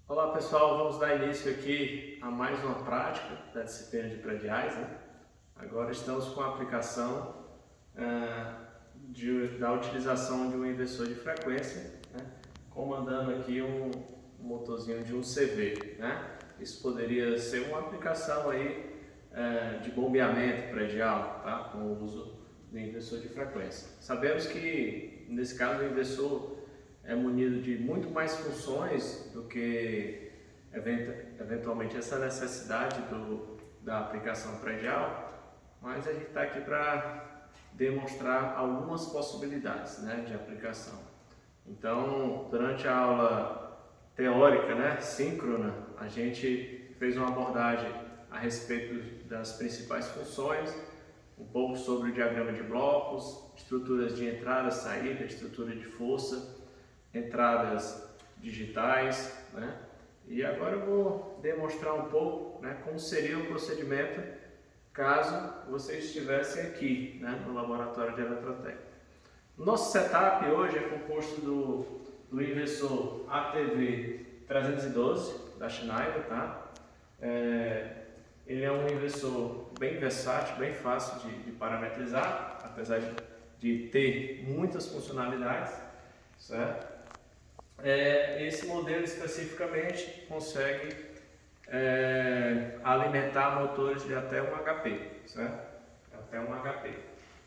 Olá pessoal, vamos dar início aqui a mais uma prática da disciplina de prediais, né? Agora estamos com a aplicação da utilização de um inversor de frequência, né? Comandando aqui um motorzinho de um CV, né? Isso poderia ser uma aplicação aí de bombeamento predial, tá? Com o uso do inversor de frequência. Sabemos que nesse caso o inversor é munido de muito mais funções do que eventualmente essa necessidade da aplicação predial, mas a gente está aqui para demonstrar algumas possibilidades, né, de aplicação. Então, durante a aula teórica, né, síncrona, a gente fez uma abordagem a respeito das principais funções, um pouco sobre o diagrama de blocos, estruturas de entrada, saída, estrutura de força, entradas digitais, né? E agora eu vou demonstrar um pouco, né, como seria o procedimento caso vocês estivessem aqui, né, no laboratório de eletrotécnica. Nosso setup hoje é composto do inversor ATV 312 da Schneider, tá? Ele é um inversor bem versátil, bem fácil de parametrizar, apesar de ter muitas funcionalidades, certo? Esse modelo especificamente consegue alimentar motores de até 1 HP, certo? Até 1 HP.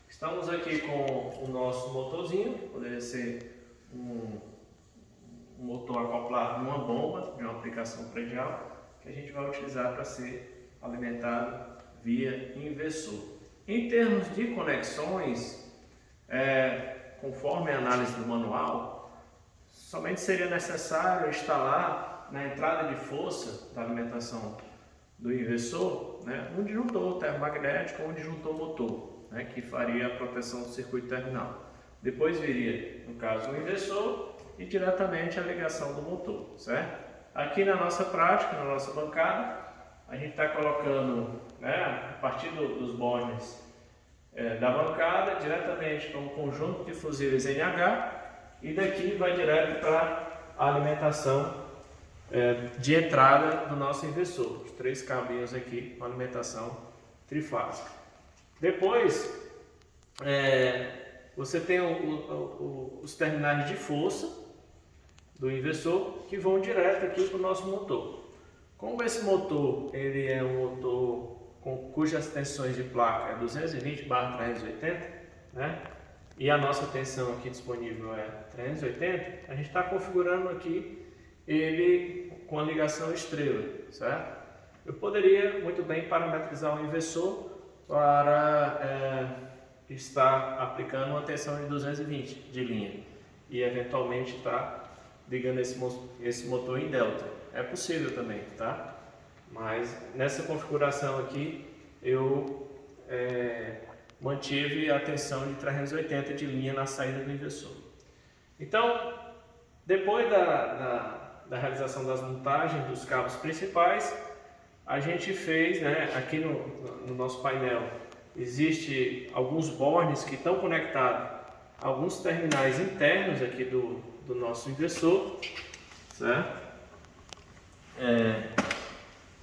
Estamos aqui com o nosso motorzinho, poderia ser um motor acoplado numa bomba de uma aplicação predial, que a gente vai utilizar para ser alimentado via inversor. Em termos de conexões, conforme a análise do manual, somente seria necessário instalar na entrada de força da alimentação do inversor, né, um disjuntor termomagnético ou um disjuntor motor, né, que faria a proteção do circuito terminal. Depois viria, no caso, o inversor e diretamente a ligação do motor, certo? Aqui na nossa prática, na nossa bancada, a gente está colocando, né, a partir dos bornes da bancada, diretamente para um conjunto de fusíveis NH, e daqui vai direto para a alimentação de entrada do nosso inversor. Os 3 cabinhos aqui com alimentação trifásica. Depois, você tem os terminais de força do inversor que vão direto aqui para o nosso motor. Como esse motor ele é um motor cujas tensões de placa é 220/380, né? E a nossa tensão aqui disponível é 380, a gente está configurando aqui ele com a ligação estrela, certo? Eu poderia muito bem parametrizar o inversor para estar aplicando uma tensão de 220 de linha e eventualmente estar ligando esse motor em delta. É possível também, tá? Mas nessa configuração aqui eu mantive a tensão de 380 de linha na saída do inversor. Então, depois da realização das montagens dos cabos principais, a gente fez, né, aqui no nosso painel, existe alguns bornes que estão conectados a alguns terminais internos aqui do nosso inversor, certo?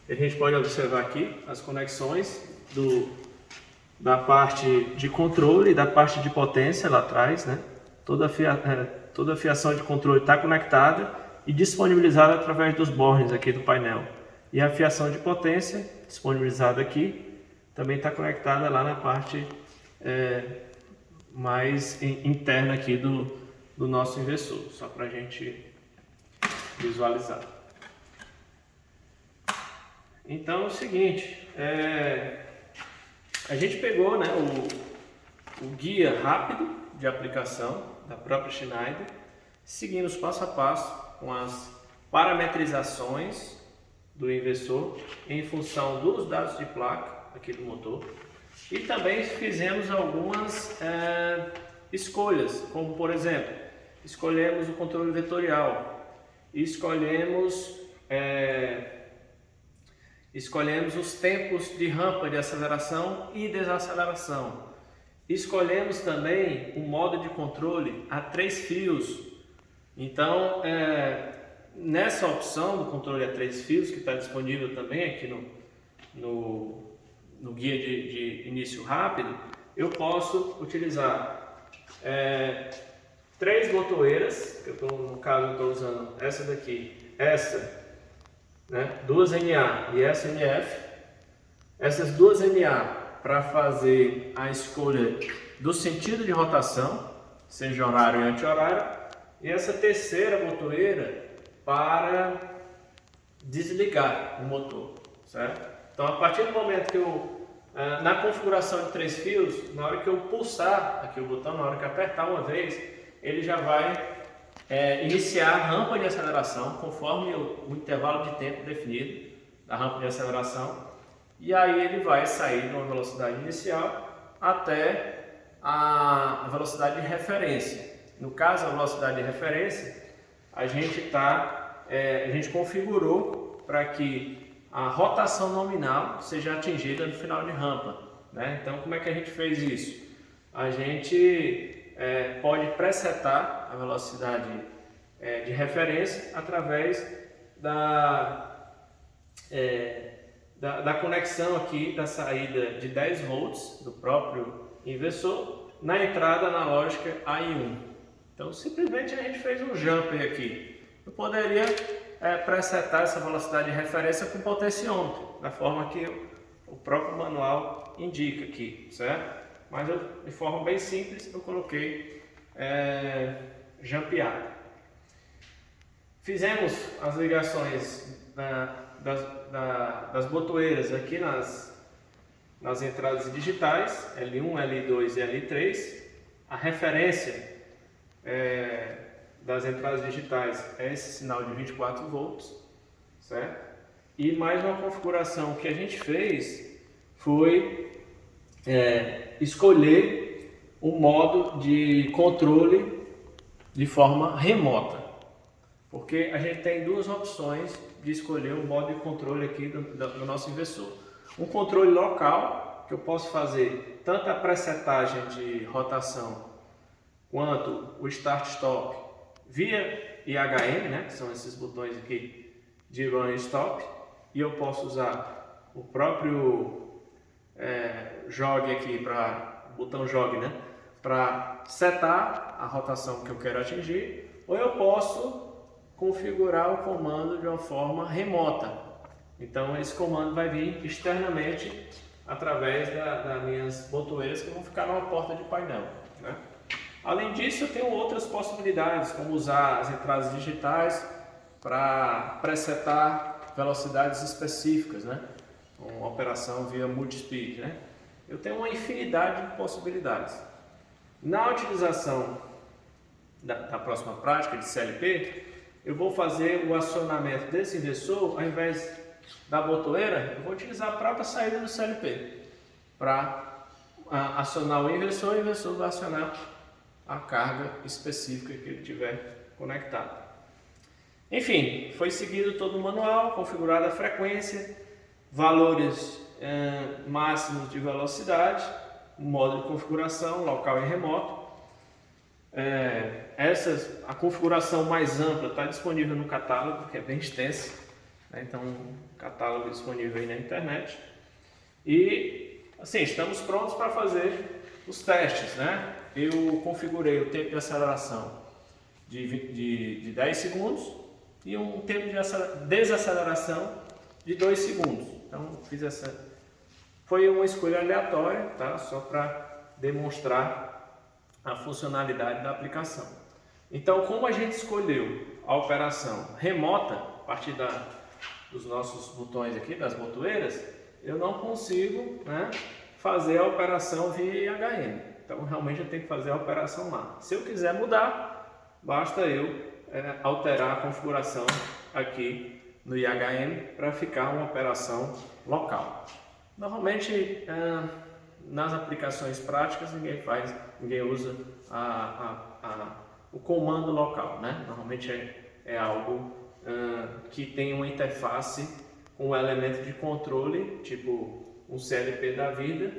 A gente pode observar aqui as conexões da parte de controle e da parte de potência lá atrás, né? Toda a fiação de controle está conectada e disponibilizada através dos bornes aqui do painel. E a fiação de potência, disponibilizada aqui, também está conectada lá na parte mais interna aqui do nosso inversor, só para a gente visualizar. Então é o seguinte, a gente pegou, né, o guia rápido de aplicação da própria Schneider, seguindo os passo a passo com as parametrizações do inversor em função dos dados de placa aqui do motor, e também fizemos algumas escolhas, como por exemplo, escolhemos o controle vetorial, escolhemos os tempos de rampa de aceleração e desaceleração. Escolhemos também o modo de controle a 3 fios. Então, nessa opção do controle a 3 fios, que está disponível também aqui no guia de início rápido, eu posso utilizar 3 botoeiras, que no caso eu estou usando essa daqui, essa, né, 2 NA e essa NF, essas 2 NA para fazer a escolha do sentido de rotação, seja horário e anti-horário, e essa terceira botoeira para desligar o motor, certo? Então, a partir do momento que eu, na configuração de 3 fios, na hora que eu pulsar aqui o botão, na hora que apertar uma vez, ele já vai iniciar a rampa de aceleração conforme o intervalo de tempo definido da rampa de aceleração, e aí ele vai sair de uma velocidade inicial até a velocidade de referência. No caso, a velocidade de referência, a gente configurou para que a rotação nominal seja atingida no final de rampa, né? Então, como é que a gente fez isso? A gente pode presetar a velocidade de referência através da conexão aqui da saída de 10 volts do próprio inversor na entrada analógica A1. Então, simplesmente a gente fez um jumper aqui. Eu poderia presetar essa velocidade de referência com potenciômetro, da forma que o próprio manual indica aqui, certo? Mas de forma bem simples eu coloquei jumpeado. Fizemos as ligações das botoeiras aqui nas entradas digitais, L1, L2 e L3. A referência das entradas digitais é esse sinal de 24 volts, certo? E mais uma configuração que a gente fez foi escolher um modo de controle de forma remota, porque a gente tem 2 opções de escolher o modo de controle aqui do nosso inversor. Um controle local, que eu posso fazer tanto a presetagem de rotação quanto o start-stop via IHM, né, que são esses botões aqui de run e stop, e eu posso usar o próprio jog aqui, o botão jog, né, para setar a rotação que eu quero atingir, ou eu posso configurar o comando de uma forma remota. Então esse comando vai vir externamente através das minhas botoeiras que vão ficar numa porta de painel, né? Além disso, eu tenho outras possibilidades, como usar as entradas digitais para presetar velocidades específicas, né? Uma operação via multispeed, né? Eu tenho uma infinidade de possibilidades. Na utilização da próxima prática de CLP, eu vou fazer o acionamento desse inversor, ao invés da botoeira, eu vou utilizar a própria saída do CLP para acionar o inversor vai acionar a carga específica que ele tiver conectado. Enfim, foi seguido todo o manual, configurada a frequência, valores máximos de velocidade, modo de configuração local e remoto. A configuração mais ampla está disponível no catálogo, que é bem extenso, né? Então, catálogo disponível aí na internet. E assim, estamos prontos para fazer os testes, né? Eu configurei o tempo de aceleração de 10 segundos e um tempo de desaceleração de 2 segundos. Então, foi uma escolha aleatória, tá? Só para demonstrar a funcionalidade da aplicação. Então, como a gente escolheu a operação remota, a partir dos nossos botões aqui, das botoeiras, eu não consigo, né, fazer a operação via IHM. Então, realmente eu tenho que fazer a operação lá. Se eu quiser mudar, basta eu alterar a configuração aqui no IHM para ficar uma operação local. Normalmente, nas aplicações práticas, ninguém usa o comando local, né? Normalmente é algo que tem uma interface com um elemento de controle, tipo um CLP da vida,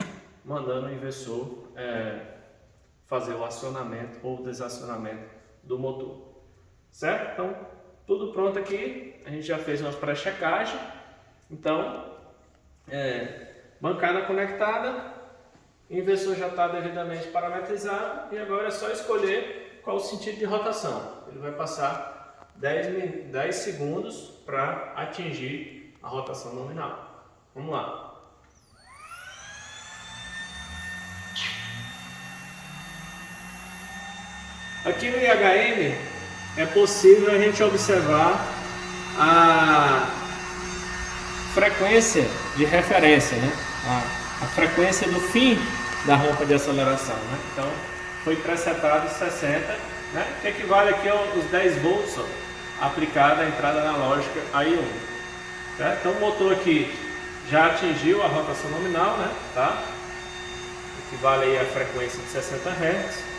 mandando o inversor fazer o acionamento ou desacionamento do motor. Certo? Então, tudo pronto aqui, a gente já fez uma pré-checagem, então, bancada conectada, inversor já está devidamente parametrizado e agora é só escolher qual o sentido de rotação. Ele vai passar 10 segundos para atingir a rotação nominal. Vamos lá. Aqui no IHM é possível a gente observar a frequência de referência, né? A frequência do fim da rampa de aceleração, né? Então foi presetado 60, né? Que equivale aqui aos 10 volts aplicada à entrada analógica I1, certo? Então o motor aqui já atingiu a rotação nominal, né? Tá? Equivale aí a frequência de 60 Hz.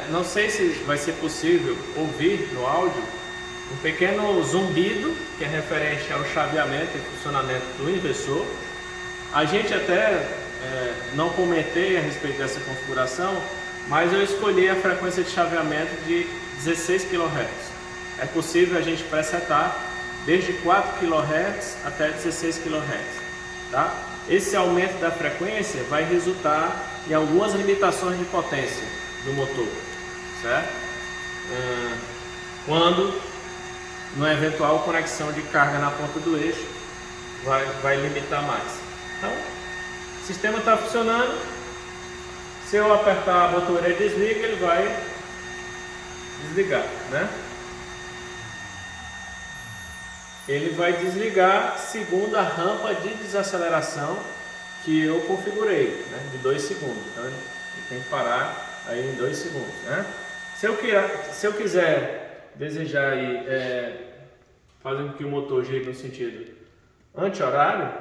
Não sei se vai ser possível ouvir no áudio um pequeno zumbido que é referente ao chaveamento e funcionamento do inversor. A gente até não comentei a respeito dessa configuração, mas eu escolhi a frequência de chaveamento de 16 kHz. É possível a gente presetar desde 4 kHz até 16 kHz. Tá? Esse aumento da frequência vai resultar em algumas limitações de potência do motor, certo? Quando, numa eventual conexão de carga na ponta do eixo, vai limitar mais. Então, o sistema está funcionando. Se eu apertar a botoeira desliga, ele vai desligar, né? Ele vai desligar segundo a rampa de desaceleração que eu configurei, né? De 2 segundos. Então, ele tem que parar aí em 2 segundos, né? Se eu quiser desejar aí, fazer com que o motor gire no sentido anti-horário,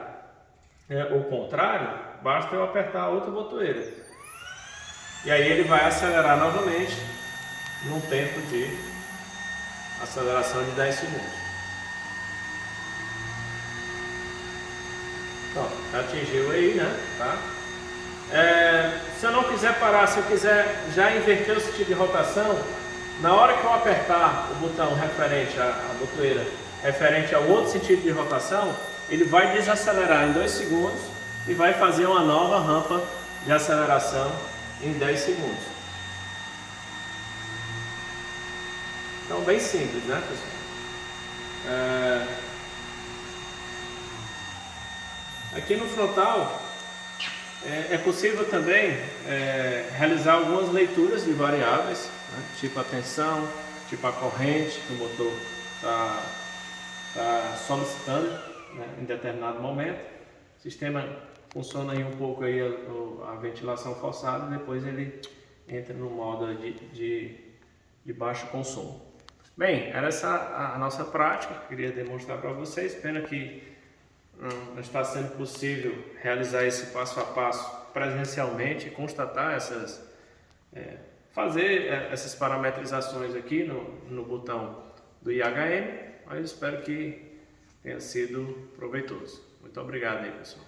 ou contrário, basta eu apertar a outra botoeira. E aí ele vai acelerar novamente num tempo de aceleração de 10 segundos. Então, atingiu aí, né? Tá? Se eu não quiser parar, se eu quiser já inverter o sentido de rotação, na hora que eu apertar o botão referente à botoeira, referente ao outro sentido de rotação, ele vai desacelerar em 2 segundos e vai fazer uma nova rampa de aceleração em 10 segundos. Então, bem simples, né, pessoal? Aqui no frontal é possível também realizar algumas leituras de variáveis, né, tipo a tensão, tipo a corrente que o motor está solicitando, né, em determinado momento. O sistema funciona aí um pouco aí a ventilação forçada e depois ele entra no modo de baixo consumo. Bem, era essa a nossa prática que eu queria demonstrar para vocês. Pena que não está sendo possível realizar esse passo a passo presencialmente e constatar fazer essas parametrizações aqui no botão do IHM, mas espero que tenha sido proveitoso. Muito obrigado aí, pessoal.